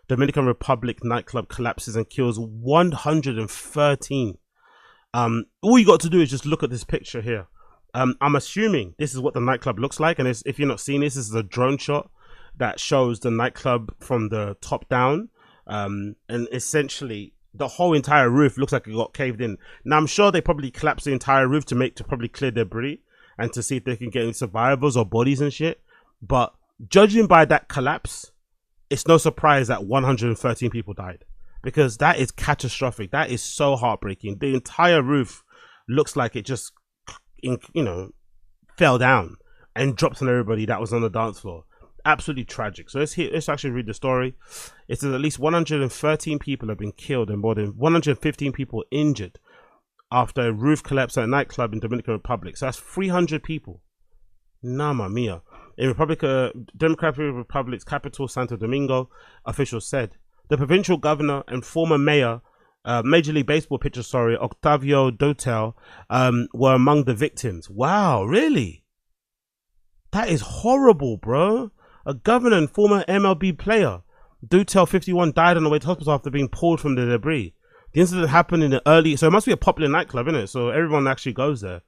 Dominican Republic nightclub collapses and kills 113. All you got to do is just look at this picture here. I'm assuming this is what the nightclub looks like, and if you're not seeing this is a drone shot that shows the nightclub from the top down, and essentially the whole entire roof looks like it got caved in. Now I'm sure they probably collapsed the entire roof to probably clear debris and to see if they can get any survivors or bodies and shit. But judging by that collapse, it's no surprise that 113 people died, because that is catastrophic. That is so heartbreaking. The entire roof looks like it just, fell down and dropped on everybody that was on the dance floor. Absolutely tragic. So let's actually read the story. It says at least 113 people have been killed and more than 115 people injured after a roof collapse at a nightclub in Dominican Republic. So that's 300 people. Mamma mia. In Democratic Republic's capital, Santo Domingo, officials said the provincial governor and former mayor, Major League Baseball pitcher, Octavio Dotel, were among the victims. Wow, really? That is horrible, bro. A governor and former MLB player, Dotel, 51, died on the way to hospital after being pulled from the debris. The incident happened in the early, so it must be a popular nightclub, isn't it? So everyone actually goes there.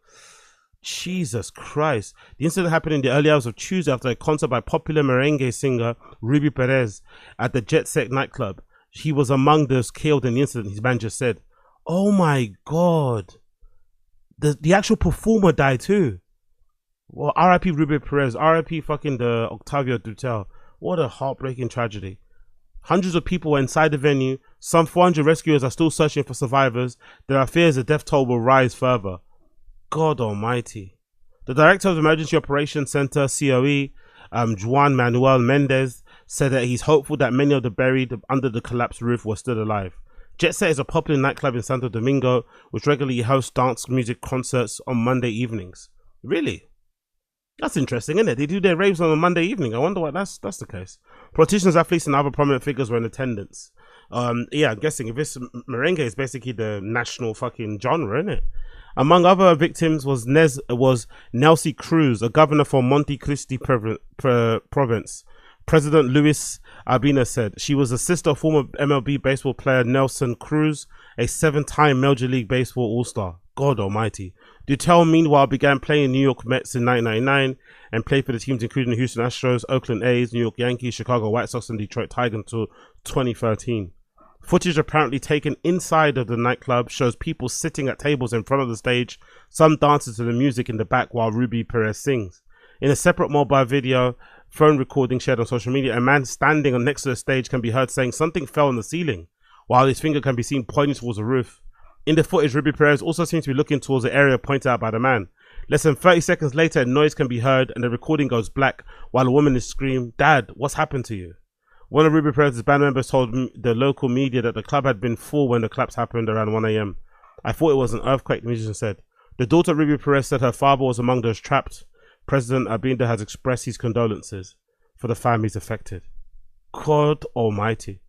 Jesus Christ. The incident happened in the early hours of Tuesday after a concert by popular merengue singer Ruby Perez at the Jet Set nightclub. He was among those killed in the incident, his manager said. Oh my God. The actual performer died too. Well, R.I.P. Ruby Perez, R.I.P. fucking the Octavio Dotel. What a heartbreaking tragedy. Hundreds of people were inside the venue. Some 400 rescuers are still searching for survivors. There are fears the death toll will rise further. God almighty. The director of the Emergency Operations Center, COE, Juan Manuel Mendez, said that he's hopeful that many of the buried under the collapsed roof were still alive. Jet Set is a popular nightclub in Santo Domingo, which regularly hosts dance music concerts on Monday evenings. Really? That's interesting, isn't it? They do their raves on a Monday evening. I wonder why that's the case. Politicians, athletes, and other prominent figures were in attendance. Yeah, I'm guessing if it's merengue, it's basically the national fucking genre, isn't it? Among other victims was Nelsie Cruz, a governor for Monte Cristi province. President Luis Albina said she was the sister of former MLB baseball player Nelson Cruz, a 7-time Major League Baseball All-Star. God almighty. Dotel, meanwhile, began playing in New York Mets in 1999 and played for the teams including the Houston Astros, Oakland A's, New York Yankees, Chicago White Sox, and Detroit Tigers until 2013. Footage apparently taken inside of the nightclub shows people sitting at tables in front of the stage, some dancing to the music in the back while Ruby Perez sings. In a separate mobile video, phone recording shared on social media, a man standing next to the stage can be heard saying something fell on the ceiling, while his finger can be seen pointing towards the roof. In the footage, Ruby Perez also seems to be looking towards the area pointed out by the man. Less than 30 seconds later, a noise can be heard and the recording goes black while a woman is screaming, "Dad, what's happened to you?" One of Ruby Perez's band members told the local media that the club had been full when the collapse happened around 1 a.m. "I thought it was an earthquake," the musician said. The daughter of Ruby Perez said her father was among those trapped. President Abinda has expressed his condolences for the families affected. God almighty.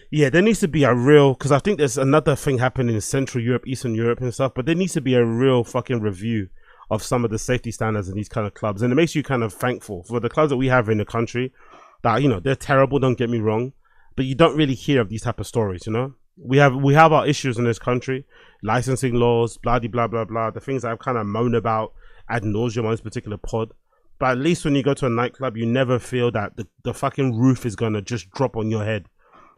Yeah, there needs to be a real, because I think there's another thing happening in Central Europe, Eastern Europe and stuff, but there needs to be a real fucking review of some of the safety standards in these kind of clubs. And it makes you kind of thankful for the clubs that we have in the country that, they're terrible, don't get me wrong, but you don't really hear of these type of stories, We have our issues in this country, licensing laws, blah, blah, blah, blah, the things that I've kind of moaned about ad nauseum on this particular pod. But at least when you go to a nightclub, you never feel that the fucking roof is going to just drop on your head.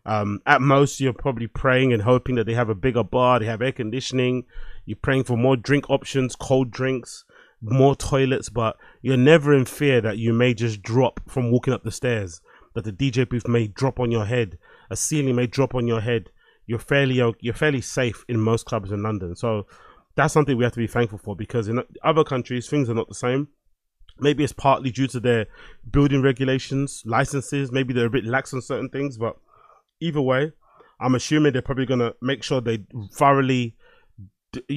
At most, you're probably praying and hoping that they have a bigger bar, they have air conditioning, you're praying for more drink options, cold drinks, more toilets, but you're never in fear that you may just drop from walking up the stairs, that the DJ booth may drop on your head, a ceiling may drop on your head. You're fairly safe in most clubs in London. So that's something we have to be thankful for, because in other countries, things are not the same. Maybe it's partly due to their building regulations, licenses, maybe they're a bit lax on certain things, but either way, I'm assuming they're probably going to make sure they thoroughly,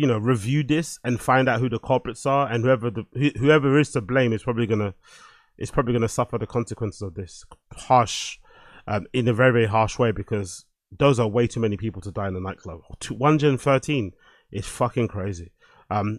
review this and find out who the culprits are, and whoever is to blame is probably going to suffer the consequences of this in a very, very harsh way, because those are way too many people to die in the nightclub. 113 is fucking crazy.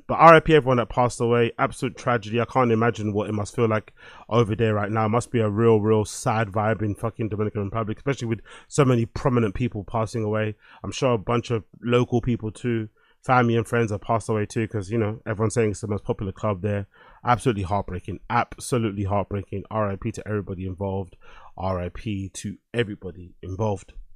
But RIP everyone that passed away. Absolute tragedy. I can't imagine what it must feel like over there right now. It must be a real sad vibe in fucking Dominican Republic, especially with so many prominent people passing away. I'm sure a bunch of local people too, family and friends have passed away too, because you know everyone's saying it's the most popular club there. Absolutely heartbreaking. Absolutely heartbreaking. RIP to everybody involved. RIP to everybody involved.